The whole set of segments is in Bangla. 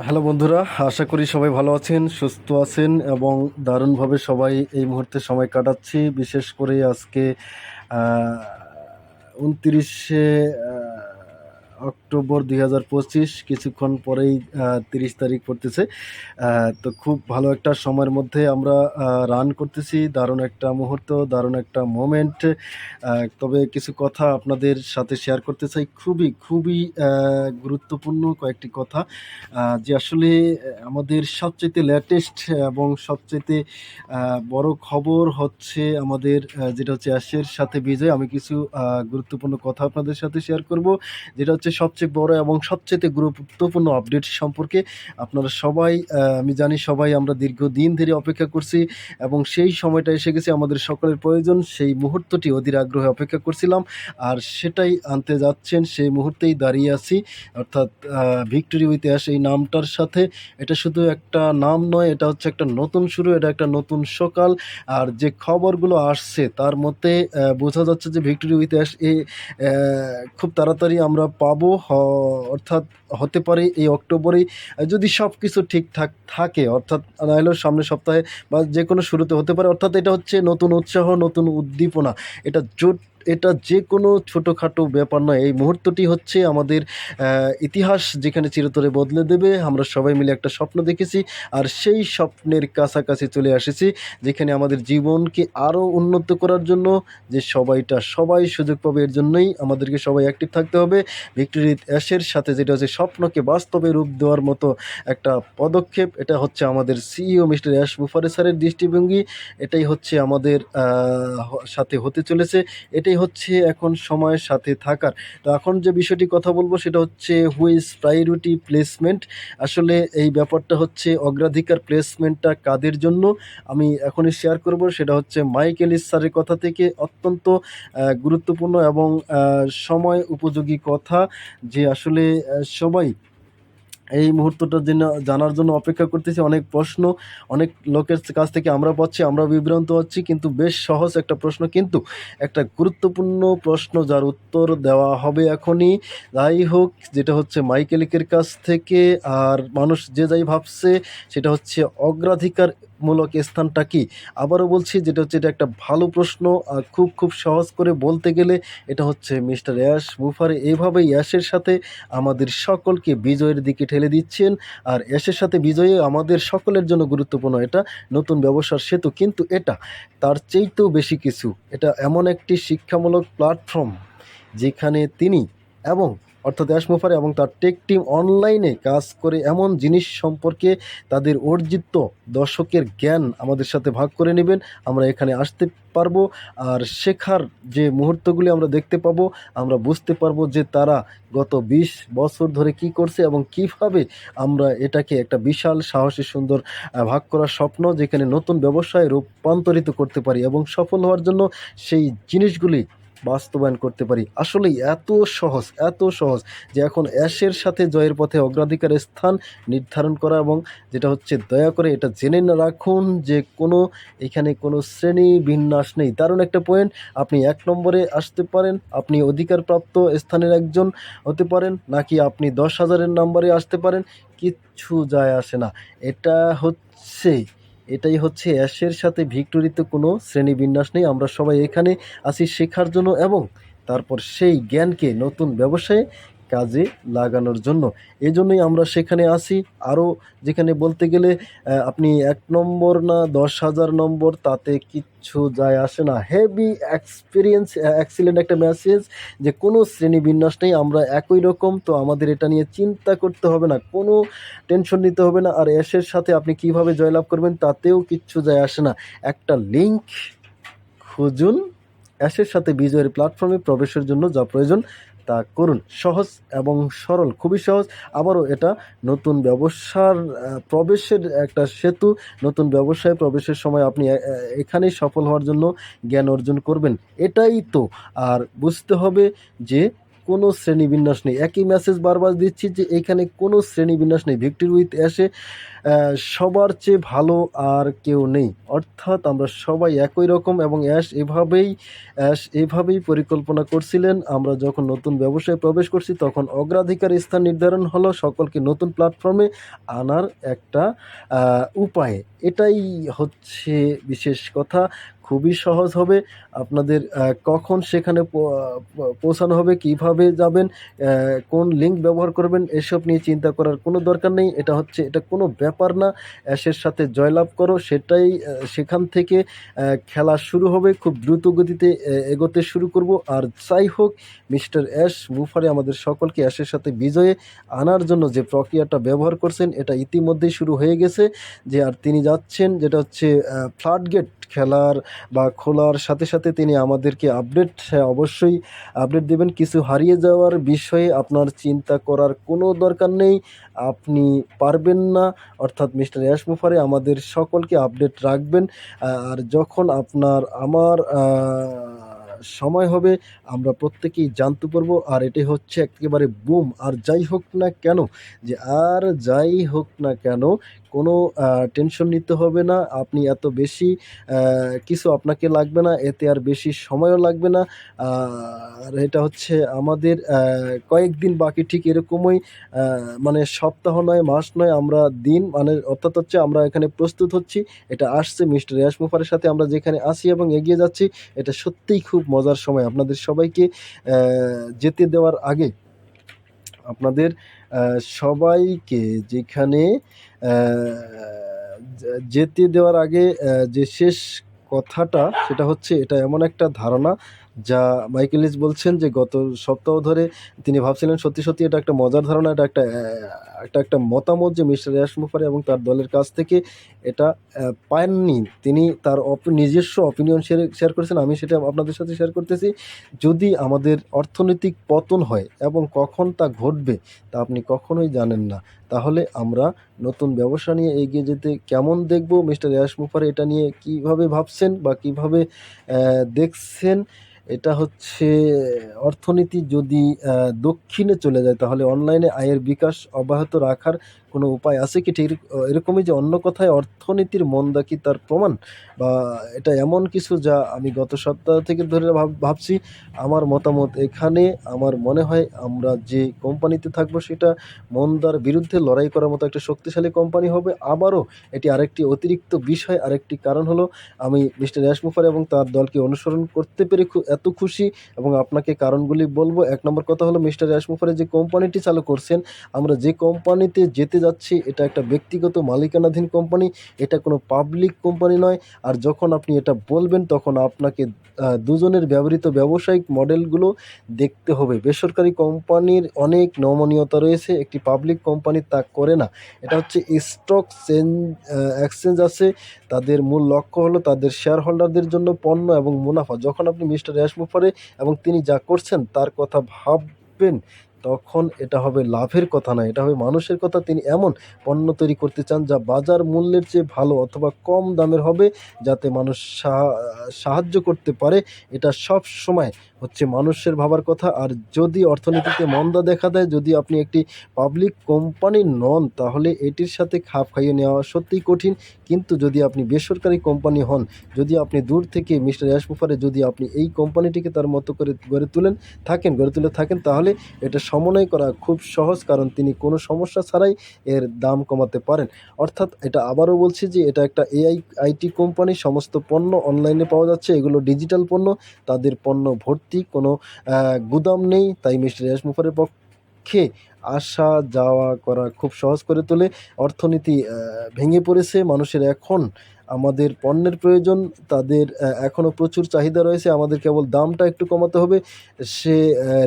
হ্যালো বন্ধুরা, আশা করি সবাই ভালো আছেন, সুস্থ আছেন এবং দারুণভাবে সবাই এই মুহূর্তে সময় কাটাচ্ছি। বিশেষ করে আজকে 29শে অক্টোবর 2025, কিছুক্ষণ পরেই 30 তারিখ পড়তেছে। তো খুব ভালো একটা সময়ের মধ্যে আমরা রান করতেছি। দারুণ একটা মুহূর্ত, দারুণ একটা মোমেন্ট। তবে কিছু কথা আপনাদের সাথে শেয়ার করতে চাই, খুবই খুবই গুরুত্বপূর্ণ কয়েকটি কথা, যে আসলে আমাদের সবচাইতে লেটেস্ট এবং সবচাইতে বড় খবর হচ্ছে আমাদের যেটা হচ্ছে অ্যাশের সাথে বিজয়। আমি কিছু গুরুত্বপূর্ণ কথা আপনাদের সাথে শেয়ার করব, যেটা হচ্ছে সবচেয়ে বড় এবং সবচাইতে গুরুত্বপূর্ণ আপডেট সম্পর্কে। আপনারা সবাই, আমি জানি সবাই আমরা দীর্ঘদিন ধরে অপেক্ষা করছি এবং সেই সময়টা এসে গেছে, আমাদের সকলের প্রয়োজন। সেই মুহূর্তটি অধীর আগ্রহে অপেক্ষা করছিলাম, আর সেটাই আনতে যাচ্ছেন। সেই মুহূর্তেই দাঁড়িয়ে আছি, অর্থাৎ ভিক্টোরি উইথ অ্যাশ এই নামটার সাথে। এটা শুধু একটা নাম নয়, এটা হচ্ছে একটা নতুন শুরু, এটা একটা নতুন সকাল। আর যে খবরগুলো আসছে তার মতে বোঝা যাচ্ছে যে ভিক্টোরি উইথ অ্যাশ খুব তাড়াতাড়ি আমরা পাবো, অর্থাৎ হতে পারে এই অক্টোবরেই, যদি সব কিছু ঠিকঠাক থাকে, অর্থাৎ নাহলেও সামনের সপ্তাহে বা যে কোনো শুরুতে হতে পারে। অর্থাৎ এটা হচ্ছে নতুন উৎসাহ, নতুন উদ্দীপনা। এটা যে কোনো ছোটোখাটো ব্যাপার নয়। এই মুহূর্তটি হচ্ছে আমাদের ইতিহাস, যেখানে চিরতরে বদলে দেবে। আমরা সবাই মিলে একটা স্বপ্ন দেখেছি, আর সেই স্বপ্নের কাছাকাছি চলে এসেছি, যেখানে আমাদের জীবনকে আরও উন্নত করার জন্য যে সবাই সুযোগ পাবে। এর জন্যই আমাদেরকে সবাই অ্যাক্টিভ থাকতে হবে। ভিক্টোরি অ্যাশের সাথে যেটা হচ্ছে স্বপ্নকে বাস্তবে রূপ দেওয়ার মতো একটা পদক্ষেপ। এটা হচ্ছে আমাদের সিইও মিস্টার অ্যাশ মুফারে স্যারের দৃষ্টিভঙ্গি। এটাই হচ্ছে আমাদের সাথে হতে চলেছে। এটাই হচ্ছে এখন সময়ের সাথে থাকার। তো এখন যে বিষয়টি কথা বলবো সেটা হচ্ছে হুইজ প্রায়োরিটি প্লেসমেন্ট। আসলে এই ব্যাপারটা হচ্ছে অগ্রাধিকার প্লেসমেন্টটা কাদের জন্য আমি এখনই শেয়ার করব। সেটা হচ্ছে মাইক এলিস স্যারের কথা থেকে অত্যন্ত গুরুত্বপূর্ণ এবং সময় উপযোগী কথা, যে আসলে সবাই এই মুহূর্তটার জন্য জানার জন্য অপেক্ষা করতেছি। অনেক প্রশ্ন অনেক লোকের কাছ থেকে আমরা পাচ্ছি, আমরা বিভ্রান্ত হচ্ছি, কিন্তু বেশ সহজ একটা প্রশ্ন, কিন্তু একটা গুরুত্বপূর্ণ প্রশ্ন যার উত্তর দেওয়া হবে এখনই। যাই হোক, যেটা হচ্ছে মাইকেলিকের কাছ থেকে। আর মানুষ যে যাই ভাবছে সেটা হচ্ছে অগ্রাধিকারমূলক স্থানটা কি। আবারও বলছি, যেটা হচ্ছে এটা একটা ভালো প্রশ্ন, আর খুব খুব সহজ করে বলতে গেলে এটা হচ্ছে মিস্টার অ্যাশ মুফারে এভাবেই অ্যাশের সাথে আমাদের সকলকে বিজয়ের দিকে ঠেলে দিচ্ছেন। আর অ্যাশের সাথে বিজয়ে আমাদের সকলের জন্য গুরুত্বপূর্ণ। এটা নতুন ব্যবসার সেতু, কিন্তু এটা তার চেয়েতেও বেশি কিছু। এটা এমন একটি শিক্ষামূলক প্ল্যাটফর্ম, যেখানে তিনি এবং অর্থাৎ অ্যাশ মুফারে এবং তার টেক টিম অনলাইনে কাজ করে এমন জিনিস সম্পর্কে তাদের অর্জিত দশকের জ্ঞান আমাদের সাথে ভাগ করে নেবেন। আমরা এখানে আসতে পারবো, আর শেখার যে মুহূর্তগুলি আমরা দেখতে পাবো, আমরা বুঝতে পারবো যে তারা গত 20 বছর ধরে কি করছে এবং কিভাবে আমরা এটাকে একটা বিশাল সাহসী সুন্দর ভাগ করার স্বপ্ন, যেখানে নতুন ব্যবসায় রূপান্তরিত করতে পারি এবং সফল হওয়ার জন্য সেই জিনিসগুলি বাস্তবায়ন করতে পারি। আসলেই এত সহজ যে এখন অ্যাশের সাথে জয়ের পথে অগ্রাধিকারের স্থান নির্ধারণ করা। এবং যেটা হচ্ছে, দয়া করে এটা জেনে না রাখুন যে এখানে কোনো শ্রেণী বিন্যাস নেই। দারুণ একটা পয়েন্ট। আপনি 1 নম্বরে আসতে পারেন, আপনি অধিকারপ্রাপ্ত স্থানের একজন হতে পারেন, নাকি আপনি 10,000-এর নম্বরে আসতে পারেন, কিচ্ছু যায় আসে না। এটা হচ্ছে এটাই হচ্ছে অ্যাশের সাথে ভিক্টোরিতে কোনো শ্রেণীবিন্যাস নেই। আমরা সবাই এখানে আছি শেখার জন্য এবং তারপর সেই জ্ঞানকে নতুন ব্যবসায়ে কাজে লাগানোর জন্য। এজন্যই আমরা সেখানে আছি। আরও যেখানে বলতে গেলে আপনি 1 নম্বর না 10,000 নম্বর, তাতে কিচ্ছু যায় আসে না। হেভি এক্সপিরিয়েন্স, এক্সিলেন্ট একটা মেসেজ, যে কোনো শ্রেণীবিন্যাস নেই, আমরা একই রকম। তো আমাদের এটা নিয়ে চিন্তা করতে হবে না, কোনো টেনশন নিতে হবে না। আর অ্যাশের সাথে আপনি কিভাবে জয়লাভ করবেন তাতেও কিচ্ছু যায় আসে না। একটা লিঙ্ক খুঁজুন, অ্যাশের সাথে বিজয়ের প্ল্যাটফর্মে প্রবেশের জন্য যা প্রয়োজন তা করুন। সহজ এবং সরল, খুবই সহজ। আবারও এটা নতুন ব্যবসার প্রবেশের একটা সেতু। নতুন ব্যবসায় প্রবেশের সময় আপনি এখানেই সফল হওয়ার জন্য জ্ঞান অর্জন করবেন, এটাই তো। আর বুঝতে হবে যে কোনো শ্রেণীবিন্যাস নেই। একই মেসেজ বারবার দিচ্ছি যে এখানে কোনো শ্রেণীবিন্যাস নেই। ভিক্টরি উইথ অ্যাশে সবার চেয়ে ভালো আর কেউ নেই। অর্থাৎ আমরা সবাই একই রকম এবং অ্যাশ এভাবেই পরিকল্পনা করছিলেন। আমরা যখন নতুন ব্যবসায় প্রবেশ করছি তখন অগ্রাধিকার স্থান নির্ধারণ হলো সকলকে নতুন প্ল্যাটফর্মে আনার একটা উপায়। এটাই হচ্ছে বিশেষ কথা। খুবই সহজ হবে। আপনাদের কখন সেখানে পৌঁছানো হবে, কিভাবে যাবেন, কোন লিঙ্ক ব্যবহার করবেন এসব নিয়ে চিন্তা করার কোনো দরকার নেই। এটা কোনো ব্যাপার না। অ্যাশের সাথে জয়লাভ করো সেটাই সেখান থেকে খেলা শুরু হবে। খুব দ্রুত গতিতে এগোতে শুরু করব। আর যাই হোক মিস্টার অ্যাশ মুফারে আমাদের সকলকে অ্যাশের সাথে বিজয়ে আনার জন্য যে প্রক্রিয়াটা ব্যবহার করছেন এটা ইতিমধ্যেই শুরু হয়ে গেছে। যে আর তিনি যাচ্ছেন যেটা হচ্ছে ফ্লাডগেট খেলার বা খোলার সাথে সাথে তিনি আমাদেরকে অবশ্যই আপডেট দেবেন। কিছু হারিয়ে যাওয়ার বিষয়ে আপনার চিন্তা করার কোনো দরকার নেই। আপনি পারবেন না। অর্থাৎ মিস্টার অ্যাশ মুফারে আমাদের সকলকে আপডেট রাখবেন। আর যখন আমার সময় হবে আমরা প্রত্যেকেই জানতে পারবো। আর এটাই হচ্ছে একেবারে বুম। আর যাই হোক না কেন কোনো টেনশন নিতে হবে না। আপনি এত বেশি কিছু আপনাকে লাগবে না, এতে আর বেশি সময়ও লাগবে না। আর এটা হচ্ছে আমাদের কয়েকদিন বাকি, ঠিক এরকমই মানে সপ্তাহ নয়, মাস নয়, আমরা দিন মানে অর্থাৎ হচ্ছে আমরা এখানে প্রস্তুত হচ্ছি। এটা আসছে মিস্টার ইয়াস মুফারের সাথে আমরা যেখানে আসি এবং এগিয়ে যাচ্ছি। এটা সত্যিই খুব মজার সময়। আপনাদের সবাইকে যেতে দেওয়ার আগে আপনাদের সবাইকে যেখানে যেতে দেওয়ার আগে যে শেষ কথাটা সেটা হচ্ছে এটা এমন একটা ধারণা যা মাইকেল লিচ বলছেন যে গত সপ্তাহ ধরে তিনি ভাবছিলেন সত্যি এটা একটা মজার ধারণা, এটা একটা মতামত যে মিস্টার ইয়াস মুফারে এবং তার দলের কাছ থেকে এটা পাননি। তিনি তার নিজস্ব অপিনিয়ন শেয়ার করেছেন, আমি সেটা আপনাদের সাথে শেয়ার করতেছি। যদি আমাদের অর্থনৈতিক পতন হয় এবং কখন তা ঘটবে তা আপনি কখনোই জানেন না। তাহলে আমরা নতুন ব্যবসা নিয়ে এগিয়ে যেতে কেমন দেখব? মিস্টার ইয়াস মুফারে এটা নিয়ে কীভাবে ভাবছেন বা কীভাবে দেখছেন? এটা হচ্ছে অর্থনীতি যদি দক্ষিণে চলে যায় তাহলে অনলাইনে আয়ের বিকাশ অব্যাহত রাখার কোনো উপায় আছে কি? ঠিক এরকমই যে অন্য কথায় অর্থনীতির মন্দা কি তার প্রমাণ? বা এটা এমন কিছু যা আমি গত সপ্তাহ থেকে ধরে ভাবছি। আমার মতামত এখানে আমার মনে হয় আমরা যে কোম্পানিতে থাকবো সেটা মন্দার বিরুদ্ধে লড়াই করার মতো একটা শক্তিশালী কোম্পানি হবে। আবারও এটি আরেকটি অতিরিক্ত বিষয়, আরেকটি কারণ হলো আমি মিস্টার ইয়াস মুফারে এবং তার দলকে অনুসরণ করতে পেরে এত খুশি এবং আপনাকে কারণগুলি বলবো। ১ নম্বর কথা হলো মিস্টার ইয়াস মুফারে যে কোম্পানিটি চালু করছেন, আমরা যে কোম্পানিতে যেতে যাচ্ছি এটা একটা ব্যক্তিগত মালিকানাধীন কোম্পানি, এটা কোনো পাবলিক কোম্পানি নয়। আর যখন আপনি এটা বলবেন তখন আপনাকে দুজনের ব্যবহৃত ব্যবসায়িক মডেলগুলো দেখতে হবে। বেসরকারি কোম্পানির অনেক নমনীয়তা রয়েছে, একটি পাবলিক কোম্পানি তা করে না। এটা হচ্ছে স্টক এক্সচেঞ্জ আছে, তাদের মূল লক্ষ্য হলো তাদের শেয়ার হোল্ডারদের জন্য পণ্য এবং মুনাফা। যখন আপনি মিস্টার ইয়াস মুফারে এবং তিনি যা করছেন তার কথা ভাববেন তখন এটা হবে লাভের কথা নয়, এটা হবে মানুষের কথা। তিনি এমন পণ্য তৈরি করতে চান যা বাজার মূল্যের চেয়ে ভালো অথবা কম দামের হবে, যাতে মানুষ সাহায্য করতে পারে। এটা সব সময় হচ্ছে মানুষের ভাবার কথা। আর যদি অর্থনীতিতে মন্দা দেখা দেয়, যদি আপনি একটি পাবলিক কোম্পানি নন তাহলে এটির সাথে খাপ খাইয়ে নেওয়া সত্যিই কঠিন। কিন্তু যদি আপনি বেসরকারি কোম্পানি হন, যদি আপনি দূর থেকে মিস্টার ইয়াস মুফারে যদি আপনি এই কোম্পানিটিকে তার মতো করে গড়ে তুলে থাকেন তাহলে এটা সমন্বয় করা খুব সহজ, কারণ তিনি কোনো সমস্যা ছাড়াই এর দাম কমাতে পারেন। অর্থাৎ এটা আবারও বলছি যে এটা একটা আইটি কোম্পানি, সমস্ত পণ্য অনলাইনে পাওয়া যাচ্ছে, এগুলো ডিজিটাল পণ্য, তাদের পণ্য ভর্তি, কোনো গুদাম নেই। তাই মিস্টার ইয়াস মুফারের পক্ষে আসা যাওয়া করা খুব সহজ করে তোলে। অর্থনীতি ভেঙে পড়েছে, মানুষের এখন আমাদের পণ্যের প্রয়োজন, তাদের এখনও প্রচুর চাহিদা রয়েছে, আমাদের কেবল দামটা একটু কমাতে হবে। সে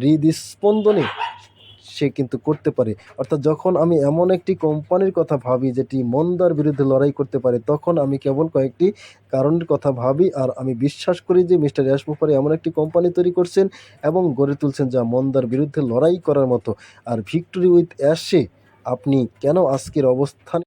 হৃদস্পন্দনে সে কিন্তু করতে পারে। অর্থাৎ যখন আমি এমন একটি কোম্পানির কথা ভাবি যেটি মন্দার বিরুদ্ধে লড়াই করতে পারে তখন আমি কেবল কয়েকটি কারণের কথা ভাবি। আর আমি বিশ্বাস করি যে মিস্টার ইয়াস মুফারে এমন একটি কোম্পানি তৈরি করছেন এবং গড়ে তুলছেন যা মন্দার বিরুদ্ধে লড়াই করার মতো। আর ভিক্টরি উইথ অ্যাশে আপনি কেন আজকের অবস্থানে